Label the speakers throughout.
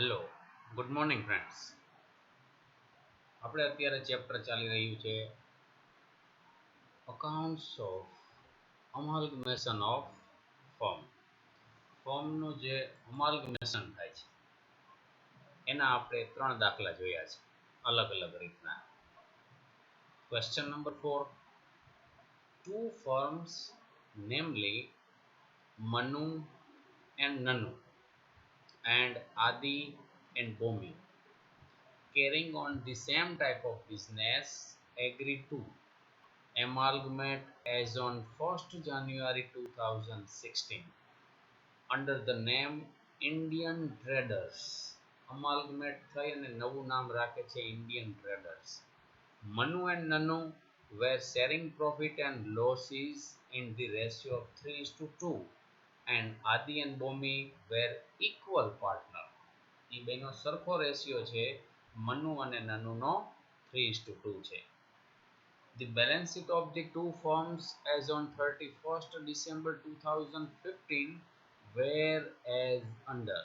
Speaker 1: Hello, good morning friends. આપણે અત્યારે chapter ચાલી રહ્યું છે અકાઉન્ટ્સ ઓફ અમાલ્ગમેશન ઓફ ફર્મ. ફર્મનું જે અમાલ્ગમેશન થાય છે એના આપણે 3 દાખલા જોયા છે અલગ અલગ રીતના. Question number 4. Two firms, namely Manu and Nanu and Adi and Bomi, carrying on the same type of business, agreed to amalgamate as on 1st January 2016 under the name Indian Traders. Amalgamate થઈ અને નવું નામ રાખે છે Indian Traders. Manu and Nanu were sharing profit and losses in the ratio of 3:2 and Adi and Bomi were equal partner. એ બેનો સરખો ratio છે. મનુ અને નનુનો 3:2 છે. The balance sheet of the two firms as on 31st December 2015 were as under.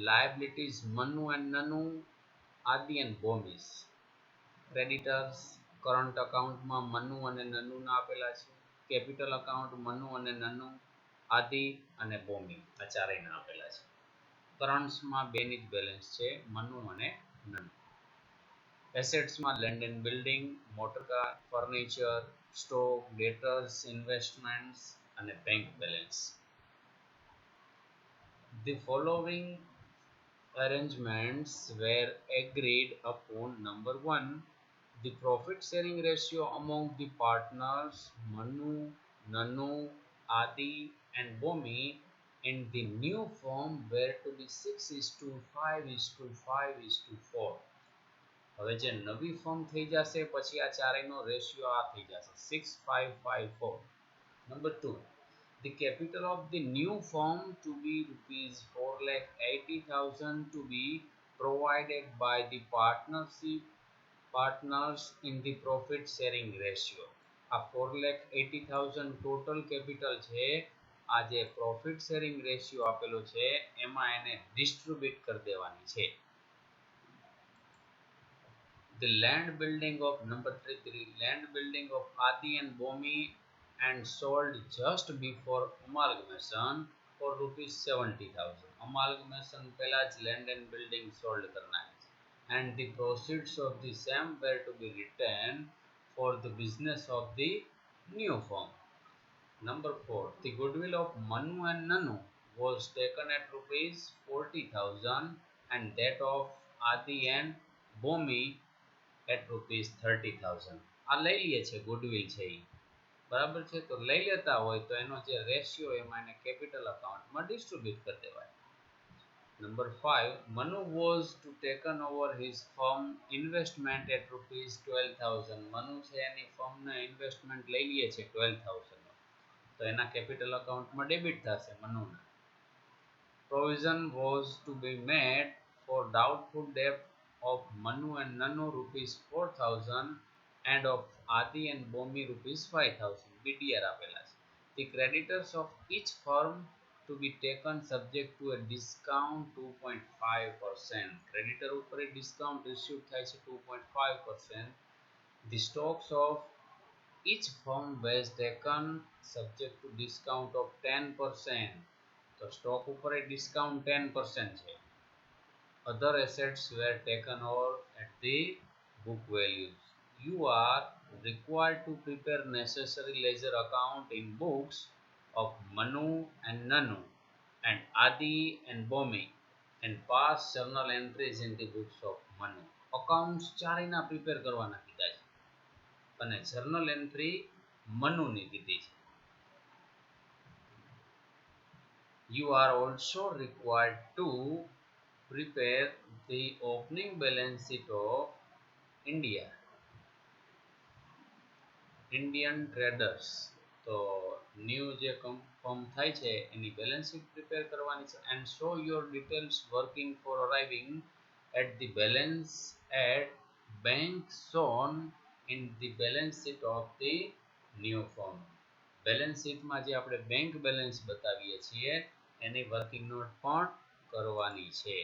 Speaker 1: Liabilities Manu and Nanu, Adi and Bomis. Creditors current account માં મનુ અને નનુના આપેલા છે. Capital account Manu અને નનુ, આદિ અને બોમી આ ચારેયના આપેલા છે. કરન્ટ્સમાં બેની જ બેલેન્સ છે મનુ અને નનુ. એસેટ્સમાં land and building, motor car, furniture, stock, debtors, investments અને bank balance. The following arrangements were agreed upon. Number 1. The profit sharing ratio among the partners Manu, Nanu, Adi and Bomi in the new firm were to be 6:5:5:4. હવે જે નવી firm થઈ જશે પછી આ ચારેયનો ratio આ થઈ જશે 6:5:5:4. Number 2. The capital of the new firm to be rupees 4,80,000 to be provided by the partners in the profit sharing ratio. આ 4,80,000 ટોટલ કેપિટલ છે. આ જે પ્રોફિટ શેરિંગ રેશિયો આપેલો છે એમાં એને ડિસ્ટ્રીબ્યુટ કરી દેવાની છે. The land building of number 3. The land building of Adi and Bomi and sold just before amalgamation for rupees 70,000. Amalgamation પહેલા જ land and building sold કરના છે. And the proceeds of the same were to be retained for the business of the new firm. Number 4. The goodwill of Manu and Nanu was taken at rupees 40,000 and that of Adi and Bomi at rupees 30,000. આ લઈ લઈએ છે goodwill છે એ બરાબર છે. તો લઈ લેતા હોય તો એનો જે રેશિયો એમાં એને કેપિટલ અકાઉન્ટમાં ડિસ્ટ્રીબ્યુટ કરી દેવાય. Number 5. Manu was to taken over his firm investment at rupees 12,000. Manu છે એની ફર્મના ઇન્વેસ્ટમેન્ટ લઈ લઈએ છે 12,000 તો એના કેપિટલ અકાઉન્ટમાં ડેબિટ થશે મનુના. Provision was to be made for doubtful debt of Manu and Nanu rupees 4,000 and of Adi and Bomi rupees 5,000. BDR આપેલા છે. The creditors of each firm to be taken subject to a discount 2.5%. Creditor ઉપર discount issue થાય છે 2.5%. The stocks of each firm was taken subject to discount of 10%. તો stock ઉપર discount 10% છે. Other assets were taken over at the book values. You are required to prepare necessary ledger account in books of Manu and Nanu and Adi and Bomi and pass journal entries in the books of Manu. Accounts ચારેયના prepare કરવાના કીધા છે અને journal entry મનુની કીધી છે. You are also required to prepare the opening balance sheet of Indian Traders. તો new જે firm થાય છે એની બેલેન્સ શીટ પ્રિપેર કરવાની છે and show your details working for arriving at the balance at bank shown in the balance sheet of the new firm. Balance શીટમાં જે આપણે bank balance બતાવીએ છીએ એની વર્કિંગ નોટ પણ કરવાની છે.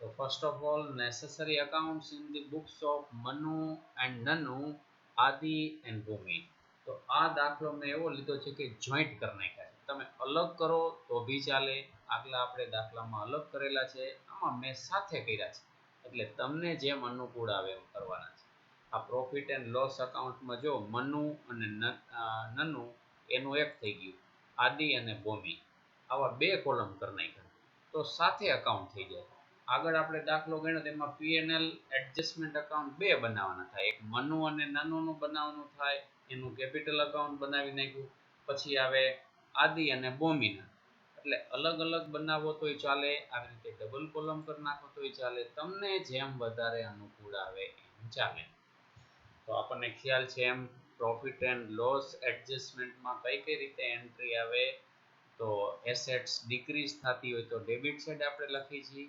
Speaker 1: તો So first of all, necessary accounts in the books of Manu and Nanu, Adi and Bhumi. તો આ દાખલો મેં એવો લીધો છે કે જોઈન્ટ કરી નાખ્યા છે. તમે અલગ કરો તો બી ચાલે. આગલા આપણે દાખલામાં અલગ કરેલા છે, આમાં મેં સાથે કર્યા છે, એટલે તમને જેમ અનુકૂળ આવે એમ કરવાના છે. આ પ્રોફિટ એન્ડ લોસ એકાઉન્ટમાં જો મનુ અને નનુ એનું એક થઈ ગયું, આદિ અને ભૂમિ આવા બે કોલમ કરી નાખ્યા તો સાથે એકાઉન્ટ થઈ જાય. આગળ આપણે દાખલો ગણ્યો તેમાં P&L એડજસ્ટમેન્ટ એકાઉન્ટ બે બનાવવાના થાય, એક મનુ અને નનુનું બનાવવાનું થાય, એનું કેપિટલ એકાઉન્ટ બનાવી નાખ્યું. પછી આવે આદિ અને ભૂમિના, એટલે અલગ અલગ બનાવો તોય ચાલે, આવી રીતે ડબલ કોલમ કરી નાખો તોય ચાલે, તમને જેમ વધારે અનુકૂળ આવે એમ ચાલે. તો આપણને ખ્યાલ છે એમ પ્રોફિટ એન્ડ લોસ એડજસ્ટમેન્ટમાં કઈ કઈ રીતે એન્ટ્રી આવે. તો એસેટ્સ ડિક્રીઝ થતી હોય તો ડેબિટ સાઈડ આપણે લખી છીએ,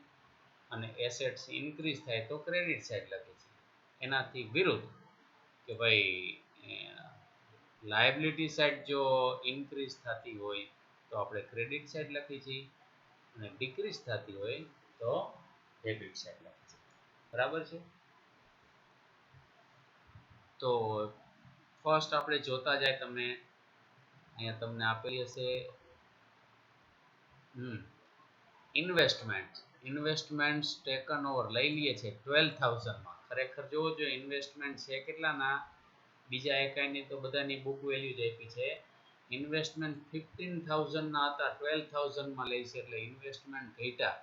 Speaker 1: અને એસેટ્સ ઇન્ક્રીઝ થાય તો ક્રેડિટ સાઈડ લખી છીએ. એનાથી વિરુદ્ધ કે ભાઈ લાયબિલિટી સાઈડ જો ઇન્ક્રીઝ થતી હોય તો આપણે ક્રેડિટ સાઈડ લખી છીએ, અને ડિક્રીઝ થતી હોય તો ડેબિટ સાઈડ લખી છીએ. બરાબર છે. તો ફર્સ્ટ આપણે જોતા જાય, તમે અહીંયા તમને આપેલી હશે ઇન્વેસ્ટમેન્ટ ટેકન ઓવર લઈ લઈએ છે 12,000 માં. ખરેખર જોવો જોઈએ ઇન્વેસ્ટમેન્ટ છે કેટલાના, બીજા એકાઈની તો બધાની બુક વેલ્યુ જ આપી છે. ઇન્વેસ્ટમેન્ટ 15,000 ના હતા, 12,000 માં લઈ છે, એટલે ઇન્વેસ્ટમેન્ટ ઘટ્યા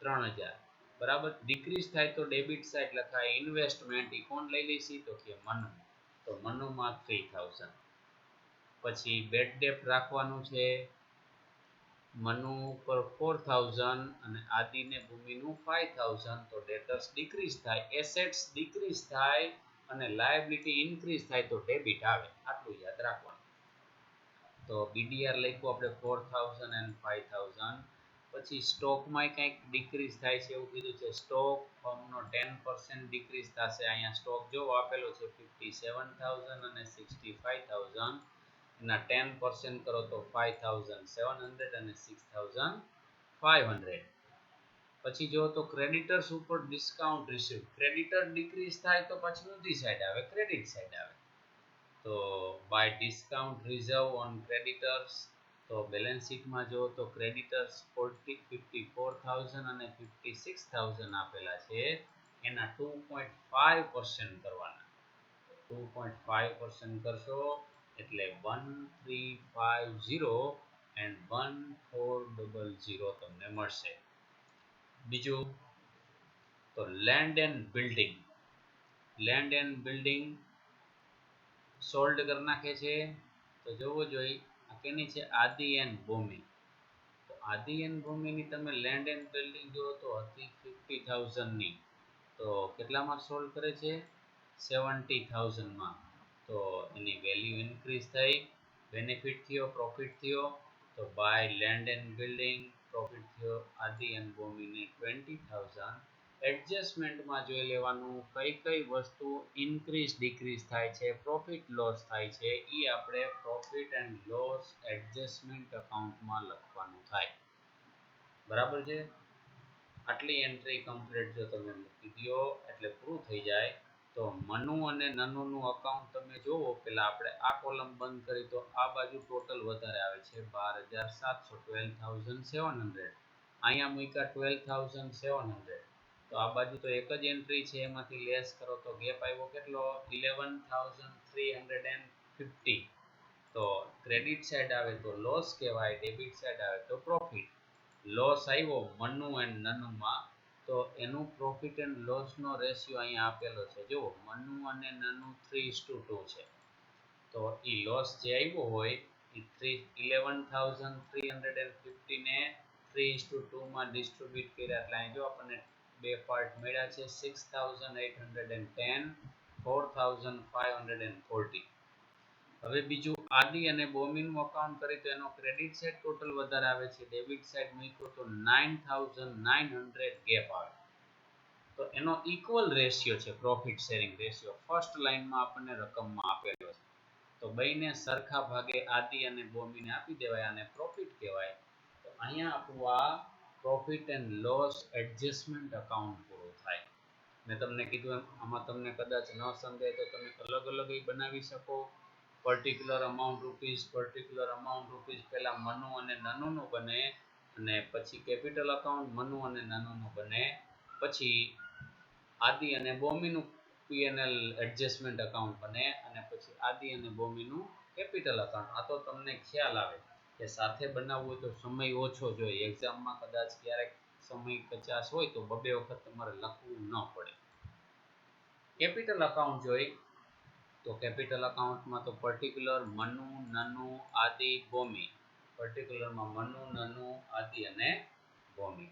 Speaker 1: 3,000. બરાબર. ડિક્રીઝ થાય તો ડેબિટ સાઈડ લખાય. ઇન્વેસ્ટમેન્ટ ઈ કોણ લઈ લેશી તો કે મનુ, તો મનુમાં 3,000. પછી બેડ ડેપ્ટ રાખવાનું છે, મનુ પર 4,000 અને આદિને ભૂમિનું 5,000. તો ડેટર્સ ડિક્રીઝ થાય, એસેટ્સ ડિક્રીઝ થાય અને લાયબિલિટી ઇન્ક્રીઝ થાય તો ડેબિટ આવે. આટલું યાદ રાખવાનું. તો બીડીઆર લખ્યું આપણે 4,000 and 5,000. પછી સ્ટોકમાં કંઈક ડિક્રીઝ થાય છે એવું કીધું છે. સ્ટોક ફર્મનો 10% ડિક્રીઝ થશે. અહીંયા સ્ટોક જો આપેલો છે 57,000 અને 65,000. એના 10% કરો તો 5,700 અને 6,500. પછી જો તો ક્રેડિટર્સ ઉપર ડિસ્કાઉન્ટ રિસીવ, ક્રેડિટર ડિક્રીઝ થાય તો પછી ઊંધી સાઈડ આવે, ક્રેડિટ સાઈડ આવે. તો by discount reserve on creditors, તો બેલેન્સ શીટમાં જો તો ક્રેડિટર્સ 54,000 અને 56,000 આપેલા છે, એના 2.5% કરવાના. 2.5% કરશો એટલે 1350 and 1400 તમને મળશે. બીજું તો લેન્ડ એન્ડ બિલ્ડિંગ સોલ્ડ કરી નાખે છે. તો જોવો જોઈએ આ કેની છે, આદિ એન્ડ ભૂમિ. તો આદિ એન્ડ ભૂમિની તમે લેન્ડ એન્ડ બિલ્ડિંગ જો તો હતી 50,000 ની, તો કેટલામાં સોલ્વ કરે છે, 70,000 માં. તો એની વેલ્યુ ઇન્ક્રીઝ થઈ, બેનિફિટ થયો, પ્રોફિટ થયો. તો by land and building profit થયો આદિ એન્ડ ભૂમિને 20,000. એડજસ્ટમેન્ટમાં જોઈ લેવાનું કઈ કઈ વસ્તુ ઇન્ક્રીઝ ડિક્રીઝ થાય છે, પ્રોફિટ લોસ થાય છે, એ આપણે પ્રોફિટ એન્ડ લોસ એડજસ્ટમેન્ટ એકાઉન્ટમાં લખવાનું થાય. બરાબર છે. આટલી એન્ટ્રી કમ્પ્લીટ જો તમે મૂકી દો એટલે પૂરું થઈ જાય. તો મનુ અને નનુનું અકાઉન્ટ તમે જોવો, પેલા આપણે આ કોલમ બંધ કરી તો આ બાજુ ટોટલ વધારે આવે છે 12,700, 12,700. અહીંયા મૂક્યા 12,700. તો આ બાજુ તો એક જ એન્ટ્રી છે, એમાંથી લેસ કરો તો ગેપ આવ્યો કેટલો, 11,350. તો ક્રેડિટ સાઈડ આવે તો લોસ કહેવાય, ડેબિટ સાઈડ આવે તો પ્રોફિટ. લોસ આવ્યો મનુ એન્ડ નનુમાં, તો એનું પ્રોફિટ એન્ડ લોસનો રેશિયો અહીંયા આપેલો છે. જુઓ મનુ અને નનુ 3:2 છે. તો એ લોસ જે આવ્યો હોય એ 11,350 ને 3:2 માં ડિસ્ટ્રીબ્યુટ કર્યા, એટલે અહીં જો આપણને બે પાર્ટ મળ્યા છે, 6,810, 4,540. હવે બીજું આદિ અને ભૂમિનું અકાઉન્ટ કરી તો એનો ક્રેડિટ સાઈડ ટોટલ વધારે આવે છે, ડેબિટ સાઈડ મૂક્યો તો 9,900 ગેપ આવે. તો એનો ઇક્વલ રેશિયો છે પ્રોફિટ શેરિંગ રેશિયો, ફર્સ્ટ લાઈનમાં આપણને રકમમાં આપેલો છે. તો બેયને સરખા ભાગે આદિ અને ભૂમિને આપી દેવાય, અને પ્રોફિટ કહેવાય. તો અહીંયા આપણું આ profit and loss adjustment account પૂરું થાય. મેં તમને કીધું એમ આમાં તમને કદાચ ન સમજાય તો તમે અલગ અલગ બનાવી શકો. પર્ટિક્યુલર અમાઉન્ટ રૂપીસ પહેલા મનુ અને નનુનું બને અને પછી કેપિટલ અકાઉન્ટ મનુ અને નનુનું બને, પછી આદિ અને બોમીનું P&L એડજસ્ટમેન્ટ અકાઉન્ટ બને અને પછી આદિ અને બોમીનું કેપિટલ અકાઉન્ટ. આ તો તમને ખ્યાલ આવે કે સાથે બનાવવું હોય તો સમય ઓછો જોઈએ. એક્ઝામમાં કદાચ ક્યારેક સમય 50 હોય તો બબે વખત તમારે લખવું ન પડે. કેપિટલ અકાઉન્ટ જોઈ તો કેપિટલ અકાઉન્ટમાં તો પર્ટિક્યુલર મનુ નનુ આદિ બોમી, પર્ટિક્યુલરમાં મનુ નનુ આદિ અને બોમી.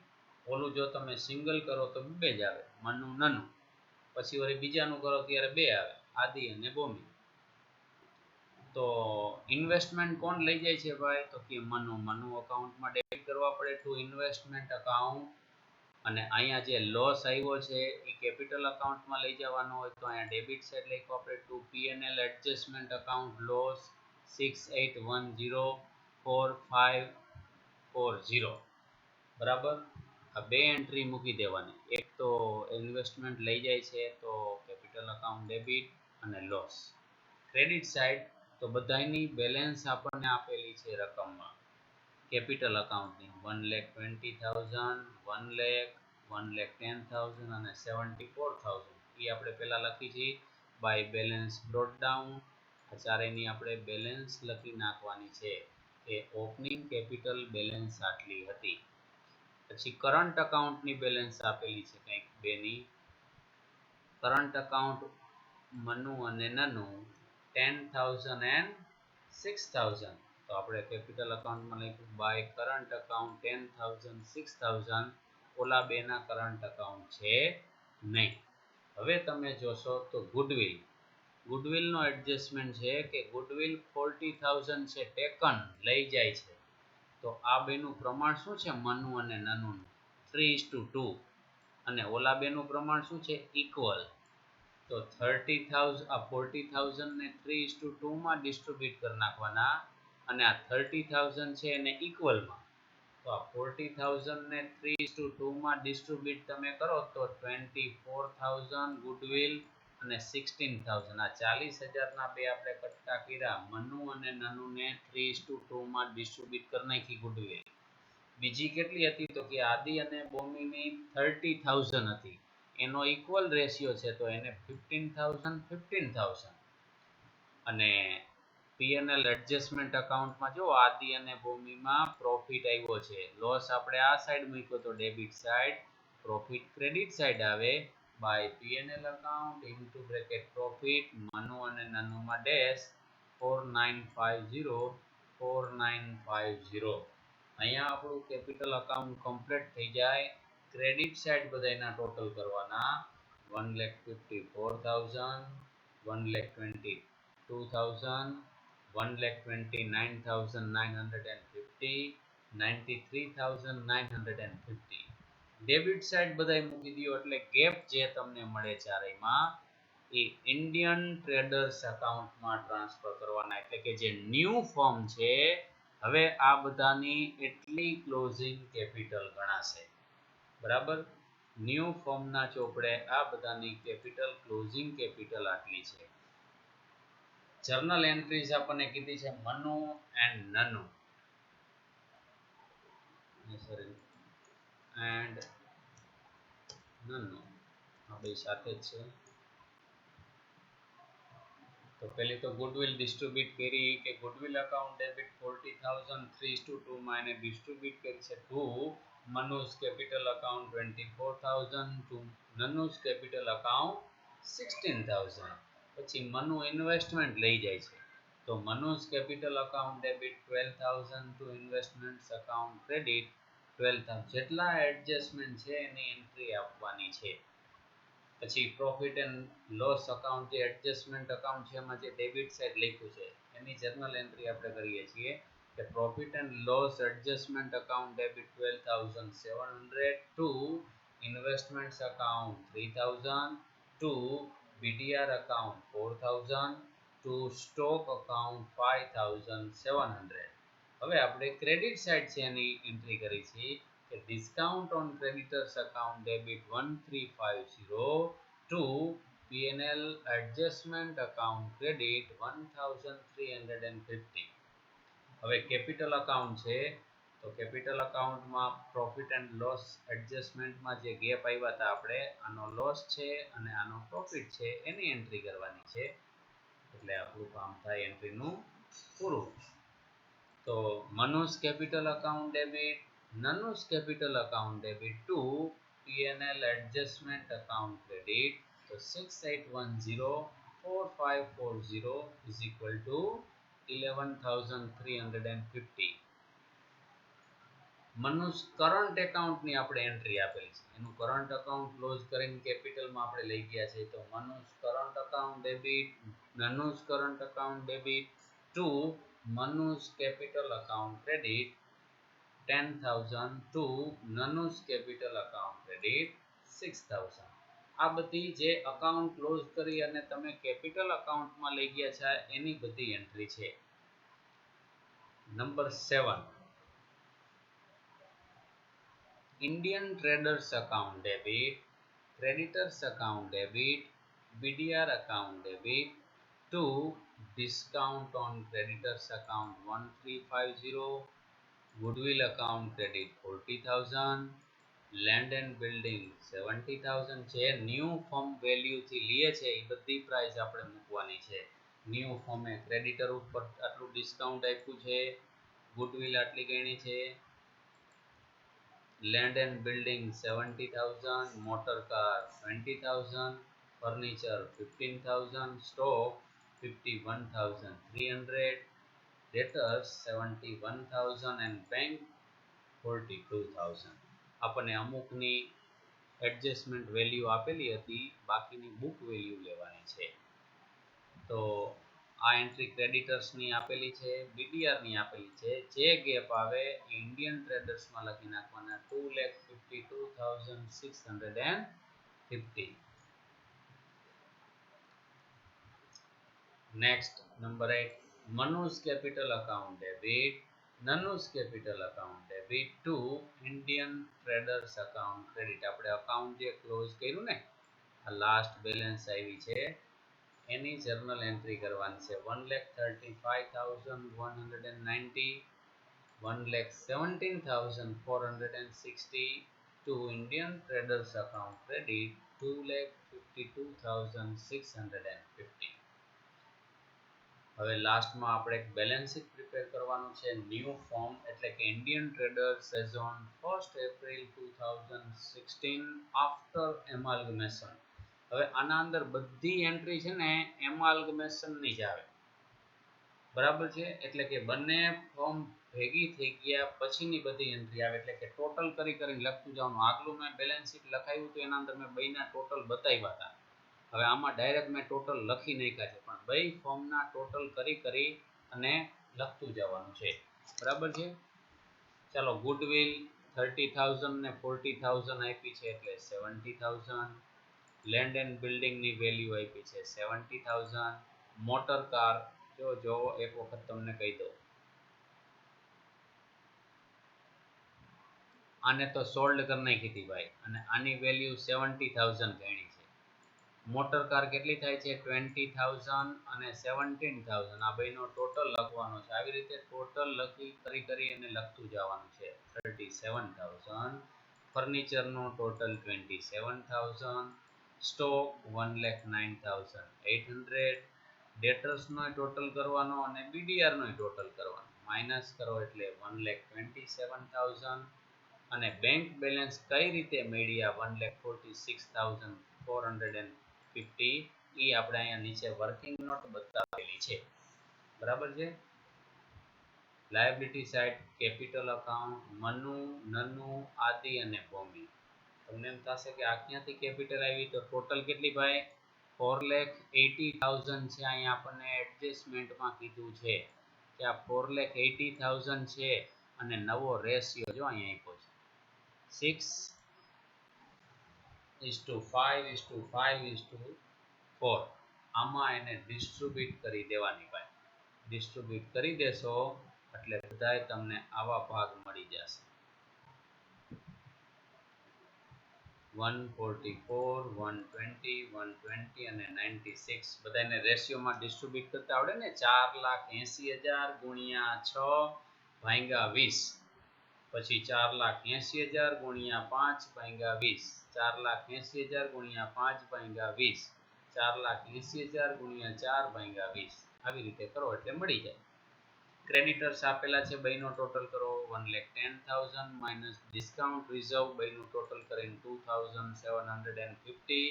Speaker 1: ઓલું જો તમે સિંગલ કરો તો બે જ આવે મનુ નનુ, પછી વળી બીજાનું કરો ત્યારે બે આવે આદિ અને બોમી. તો ઇન્વેસ્ટમેન્ટ કોણ લઈ જાય છે ભાઈ? તો કે મનુ અકાઉન્ટમાં ડેબિટ કરવા પડે ટુ ઇન્વેસ્ટમેન્ટ અકાઉન્ટ. અને અહીંયા જે લોસ આવ્યો છે એ કેપિટલ અકાઉન્ટમાં લઈ જવાનો હોય તો અહીંયા ડેબિટ સાઈડ લખવા પડે two P&L adjustment account loss 68104540. બરાબર, આ બે એન્ટ્રી મૂકી દેવાની. એક તો ઇન્વેસ્ટમેન્ટ લઈ જાય છે તો કેપિટલ અકાઉન્ટ ડેબિટ અને લોસ. ક્રેડિટ સાઈડ તો બધાની બેલેન્સ આપણને આપેલી છે રકમમાં. કેપિટલ અકાઉન્ટની 1,20,000, 1 લાખ, 1,10,000 અને 74,000 એ આપણે પહેલા લખી છે બાય બેલેન્સ બ્રોટ ડાઉન. આ ચારેયની આપણે બેલેન્સ લખી નાખવાની છે કે ઓપનિંગ કેપિટલ બેલેન્સ આટલી હતી. પછી કરંટ અકાઉન્ટની બેલેન્સ આપેલી છે કંઈક બેની. કરંટ અકાઉન્ટ મનુ અને નનુ 10,000 and 6,000. તો આપણે કેપિટલ અકાઉન્ટમાં લખ્યું બાય કરંટ અકાઉન્ટ 10,000 6,000. ઓલા બેના કરંટ અકાઉન્ટ છે નહીં. હવે તમે જોશો તો ગુડવિલનો એડજસ્ટમેન્ટ છે કે ગુડવિલ 40,000 છે ટેકન લઈ જાય છે. તો આ બેનું પ્રમાણ શું છે મનુ અને નનુનું? 3:2. અને ઓલા બેનું પ્રમાણ શું છે? ઇક્વલ. તો 40,000 ને 3:2 માં ડિસ્ટ્રીબ્યુટ કરી નાખવાના અને આ 30,000 છે એને ઇક્વલમાં. તો આ 40,000 ને 3:2 માં ડિસ્ટ્રીબ્યુટ તમે કરો તો 24,000 ગુડવિલ અને 16,000. આ 40,000 ના બે આપણે કટકા કર્યા. મનુ અને નનુને 3:2 માં ડિસ્ટ્રીબ્યુટ કરી નાખી ગુડવિલ. બીજી કેટલી હતી? તો કે આદિ અને બોમીની 30,000 હતી. એનો ઇક્વલ રેશિયો છે તો એને 15,000. અને P&L એડજસ્ટમેન્ટ અકાઉન્ટમાં જો આદિ અને બોમીમાં પ્રોફિટ આવ્યો છે. લોસ આપણે આ સાઈડ મૂક્યો તો debit side, profit credit side આવે by P&L account into bracket profit Manu અને નનુમાં ડેશ 4950. અહીંયા આપણું કેપિટલ અકાઉન્ટ કમ્પ્લીટ થઈ જાય. ક્રેડિટ સાઈડ બધાના ટોટલ કરવાના 1,54,000, 1,22,000, 1,29,950, 93,950. ડેબિટ સાઈડ બધાય મૂકી દો એટલે ગેપ જે તમને મળે ચારેયમાં એ ઇન્ડિયન ટ્રેડર્સ અકાઉન્ટમાં ટ્રાન્સફર કરવાના. એટલે કે જે ન્યૂ ફોર્મ છે હવે આ બધાની એટલી ક્લોઝિંગ કેપિટલ ગણાશે. બરાબર, ન્યૂ ફોર્મના ચોપડે આ બધાની કેપિટલ ક્લોઝિંગ કેપિટલ આટલી છે. જર્નલ એન્ટ્રીઝ આપણને કીધી છે મનુ એન્ડ નનુ એન્ડ નનુ આ બે સાથે જ છે. તો પહેલી તો ગુડવિલ ડિસ્ટ્રીબ્યુટ કરી કે ગુડવિલ અકાઉન્ટ ડેબિટ 40,000 3:2 માં એને ડિસ્ટ્રીબ્યુટ કરી છે to Manu's capital account 24,000 to Nanu's capital account 16,000. પછી મનુ ઇન્વેસ્ટમેન્ટ લઈ જાય છે તો Manu's capital account debit 12,000 to investment account credit 12,000. જેટલા એડજસ્ટમેન્ટ છે એની એન્ટ્રી આપવાની છે. પછી પ્રોફિટ એન્ડ લોસ અકાઉન્ટ જે એડજસ્ટમેન્ટ અકાઉન્ટ છે એમાં જે ડેબિટ સાઈડ લખ્યું છે એની જર્નલ એન્ટ્રી આપણે કરીએ છીએ કે profit and loss adjustment account debit 12,700 to investment account 3,000 to BDR account 4,000 to stock account 5,700. હવે આપણે ક્રેડિટ સાઈડ છે એની એન્ટ્રી કરી છે કે discount on creditors account debit 1350 to P&L adjustment account credit 1350. હવે કેપિટલ અકાઉન્ટ છે તો કેપિટલ અકાઉન્ટમાં પ્રોફિટ એન્ડ લોસ એડજસ્ટમેન્ટમાં જે ગેપ આવ્યા હતા આપણે આનો લોસ છે અને આનો પ્રોફિટ છે એની એન્ટ્રી કરવાની છે એટલે આપણું કામ થાય એન્ટ્રીનું પૂરું. તો Manu's capital account debit Nanu's capital account debit to P&L adjustment account credit તો 68104540 is equal to 11,350. Manu's current એકાઉન્ટની આપણે એન્ટ્રી આપેલી છે એનું કરંટ અકાઉન્ટ ક્લોઝ કરીને કેપિટલમાં આપણે લઈ ગયા છે તો Manu's current account debit Nanu's current account debit to Manu's capital account credit 10,000 to Nanu's capital account credit 6,000. આ બધી જે અકાઉન્ટ ક્લોઝ કરી અને તમે કેપિટલ અકાઉન્ટમાં લઈ ગયા છે એની બધી એન્ટ્રી છે. Number 7 Indian traders account debit creditors account debit BDR account debit to discount on creditors account 1350 goodwill account credit 40,000 land and building 70,000 છે ન્યુ ફોર્મ વેલ્યુ થી લીએ છે એ બધી પ્રાઇસ આપણે મૂકવાની છે. ન્યુ ફોર્મે ક્રેડિટર ઉપર આટલું ડિસ્કાઉન્ટ આપ્યું છે ગુડવિલ આટલી ગણી છે land and building 70,000 motor car 20,000 furniture 15,000 stock 51,300 debtors 71,000 and bank 42,000. આપણને અમુકની એડજસ્ટમેન્ટ વેલ્યુ આપેલી હતી બાકીની બુક વેલ્યુ લેવાની છે. તો આ એન્ટ્રી ક્રેડિટર્સની આપેલી છે બીડીઆરની આપેલી છે જે ગેપ આવે ઇન્ડિયન ટ્રેડર્સમાં લખી નાખવાના 2,52,650. Next number 8 Manu's capital account debit Nanu's capital account debit to Indian traders account credit. આપણે અકાઉન્ટ જે ક્લોઝ કર્યું ને આ લાસ્ટ બેલેન્સ આવી છે એની જર્નલ એન્ટ્રી કરવાની છે 1,35,190 1,17,460 to Indian traders account credit 2,52,650. હવે લાસ્ટમાં આપણે એક બેલેન્સ શીટ પ્રિપેર કરવાનું છે ન્યુ ફોર્મ એટલે કે Indian traders as on 1st April 2016 after amalgamation. હવે આના અંદર બધી એન્ટ્રી છે ને એમાલ્ગમેશનની જ આવે બરાબર છે એટલે કે બંને ફોર્મ ભેગી થઈ ગયા પછીની બધી એન્ટ્રી આવે એટલે કે ટોટલ કરીને લખતું જવાનું. આગલું મેં બેલેન્સ શીટ લખાવ્યું હતું એના અંદર મેં બેના ટોટલ બતાવ્યા હતા. હવે આમાં ડાયરેક્ટ મેં ટોટલ લખી નાખ્યા છે પણ બે ફોર્મના ટોટલ કરી અને લખતું જવાનું છે બરાબર છે. ચાલો ગુડવિલ 30,000 ને 40,000 આપી છે એટલે 70,000. લેન્ડ એન્ડ બિલ્ડિંગની વેલ્યુ આપી છે 70,000. મોટર કાર જો એક વખત તમને કહી દઉં આને તો સોલ્ડ કરી નાખી હતી ભાઈ અને આની વેલ્યુ 70,000 ગણી છે. મોટર કાર કેટલી થાય છે 20,000 અને 17,000. આ બેનો ટોટલ લખવાનો છે આવી રીતે ટોટલ લખી કરી અને લખતું જવાનું છે 37,000. ફર્નિચરનો ટોટલ 27,000. સ્ટોક 1,09,800. ડેટર્સનો ટોટલ કરવાનો અને બીડીઆરનો ટોટલ કરવાનો માઇનસ કરો એટલે 1,27,000 અને બેંક બેલેન્સ કઈ રીતે મેળવ્યા 1,46,450 એ આપણે અહીંયા નીચે વર્કિંગ નોટ બતાવેલી છે બરાબર છે. Liability side capital account Manu Nanu Adi અને ભૂમિ. તમને એમ થશે કે આ ક્યાંથી કેપિટલ આવી તો ટોટલ કેટલી ભાઈ 4,80,000 છે. અહીંયા આપણને એડજસ્ટમેન્ટમાં કીધું છે કે આ 4,80,000 છે અને નવો રેશિયો જો અહીંયા આપ્યો છે 6:5:5:4. આમાં એને ડિસ્ટ્રીબ્યુટ કરી દેવાની ભાઈ ડિસ્ટ્રીબ્યુટ કરી દેશો એટલે બધાય તમને આવા ભાગ મળી જશે. 144, 120, 120 અને 96 બધાને રેશિયોમાં ડિસ્ટ્રીબ્યુટ કરતા આવડે ને 4,80,000 ગુણ્યા 6 ભાગ્યા 20 પછી 4,80,000 ગુણ્યા 5 ભાગ્યા 20 4,80,000 ગુણ્યા 5 ભાગ્યા 20 4,80,000 ગુણ્યા 4 ભાગ્યા 20 આવી રીતે કરો એટલે મળી જાય. ક્રેડિટર્સ આપેલા છે બેયનો ટોટલ કરો 1,10,000 માઇનસ ડિસ્કાઉન્ટ રિઝર્વ બેયનું ટોટલ કરીને 2,750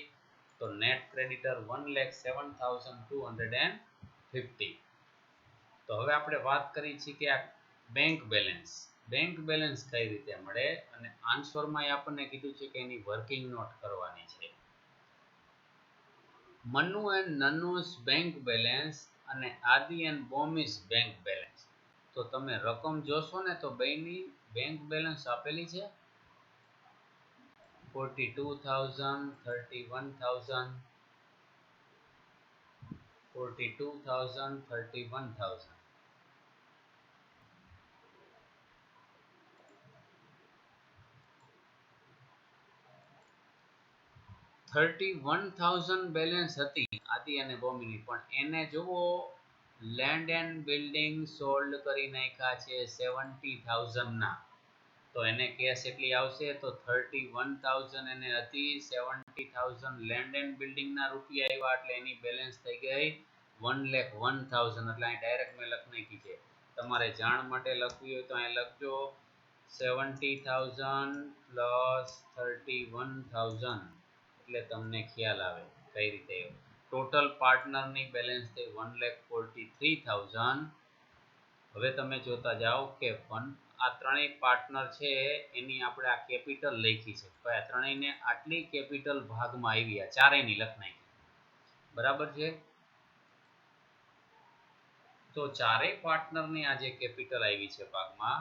Speaker 1: તો નેટ ક્રેડિટર 1,07,250. તો હવે આપણે વાત કરી છે કે આ બેંક બેલેન્સ કઈ રીતે મળે અને આન્સરમાં આપણને કીધું છે કે એની વર્કિંગ નોટ કરવાની છે. મનુ એન્ડ નનુસ બેંક બેલેન્સ અને આદિ એન્ડ બોમિસ બેંક બેલેન્સ. તો તમે રકમ જોશો ને તો બેયની બેંક બેલેન્સ આપેલી છે 42,000 31,000 42,000 31,000. 31,000 બેલેન્સ હતી આદિ અને બોમીની પણ એને જુઓ લેન્ડ એન્ડ બિલ્ડિંગ સોલ્ડ કરી નાખ્યા છે 70,000 ના તો એને કેશ એટલી આવશે તો 31,000 એને હતી 70,000 લેન્ડ એન્ડ બિલ્ડિંગ ના રૂપિયા આવ્યા એટલે એની બેલેન્સ થઈ ગઈ 1,01,000 એટલે અહીં ડાયરેક્ટ મેં લખી નાખી છે. તમારે જાણ માટે લખવી હોય તો અહીં લખજો 70,000 પ્લસ 31,000 એટલે તમને ખ્યાલ આવે કઈ રીતે. ટોટલ પાર્ટનરની બેલેન્સ થઈ 1,43,000. હવે તમે જોતા જાઓ કે આ ત્રણેય પાર્ટનર છે એની આપણે આ કેપિટલ લખી છે તો આ ત્રણેયને આટલી કેપિટલ ભાગમાં આવ્યા ચારેયની લખ નાખી બરાબર છે. તો ચારેય પાર્ટનરની આ જે કેપિટલ આવી છે ભાગમાં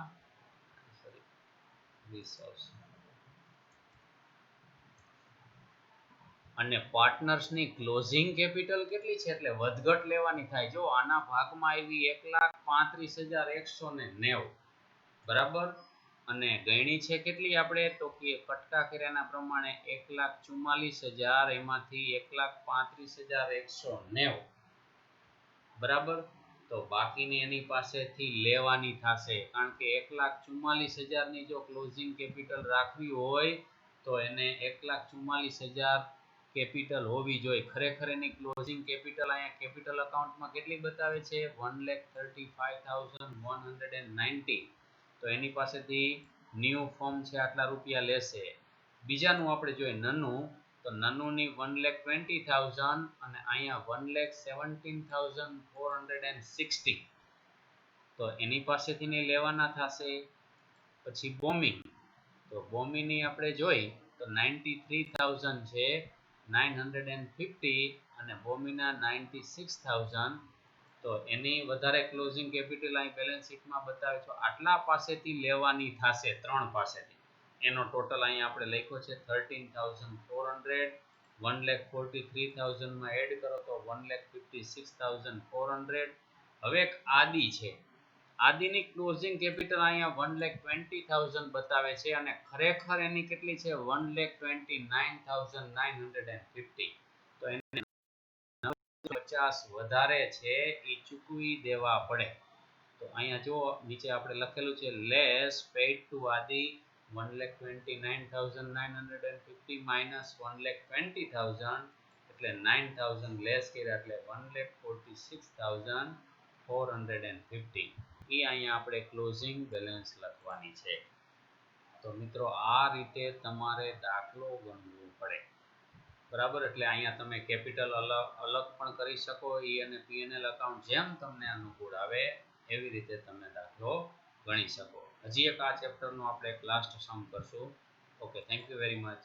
Speaker 1: અને પાર્ટનર્સની ક્લોઝિંગ કેપિટલ કેટલી છે એટલે વધઘટ લેવાની થાય. જો આના ભાગમાં આવી 1,35,190 બરાબર અને ગણી છે કેટલી આપણે તો કે કટકા કર્યાના પ્રમાણે 1,44,000 એમાંથી 1,35,190 બરાબર તો બાકીની એની પાસેથી લેવાની થશે કારણ કે 1,44,000 ની જો ક્લોઝિંગ કેપિટલ રાખવી હોય તો એને 1,44,000 કેપિટલ હોવી જોઈએ. ખરેખર એની ક્લોઝિંગ કેપિટલ અહીંયા કેપિટલ એકાઉન્ટમાં કેટલી બતાવે છે 1,35,190 તો એની પાસેથી ન્યૂ ફોર્મ છે આટલા રૂપિયા લેશે. બીજાનું આપણે જોઈએ નનુ તો નનુની 1,20,000 અને અહીંયા 1,17,460 તો એની પાસેથી ને લેવાના થશે. પછી બોમી તો બોમીની આપણે જોઈ તો 93,000 છે 950 અને બોમીના 96,000 તો એની વધારે ક્લોઝિંગ કેપિટલ અહીં બેલેન્સ શીટમાં બતાવે છે આટલા પાસેથી લેવાની થશે ત્રણ પાસેથી એનો ટોટલ અહીં આપણે લખ્યો છે 13,400 1,43,000 માં એડ કરો તો 1,56,400. હવે એક આદિ છે આદિની ક્લોઝિંગ કેપિટલ અહીંયા 1,20,000 બતાવે છે અને ખરેખર એની કેટલી છે 1,29,950 તો એને 50 વધારે છે એ ચૂકવી દેવા પડે. તો અહીંયા જો નીચે આપણે લખેલું છે લેસ પેડ ટુ આદિ 1,29,950 માઇનસ 1,20,000 એટલે 9,000 લેસ કર્યા એટલે 1,46,450 એ અહીંયા આપણે ક્લોઝિંગ બેલેન્સ લખવાની છે. તો મિત્રો આ રીતે તમારે દાખલો ગણવો પડે બરાબર એટલે અહીંયા તમે કેપિટલ અલગ પણ કરી શકો ઈ અને P&L એકાઉન્ટ જેમ તમને અનુકૂળ આવે એવી રીતે તમે દાખલો ગણી શકો. હજી એક આ ચેપ્ટરનો આપણે એક લાસ્ટ સમ કરશું. Okay thank you very much.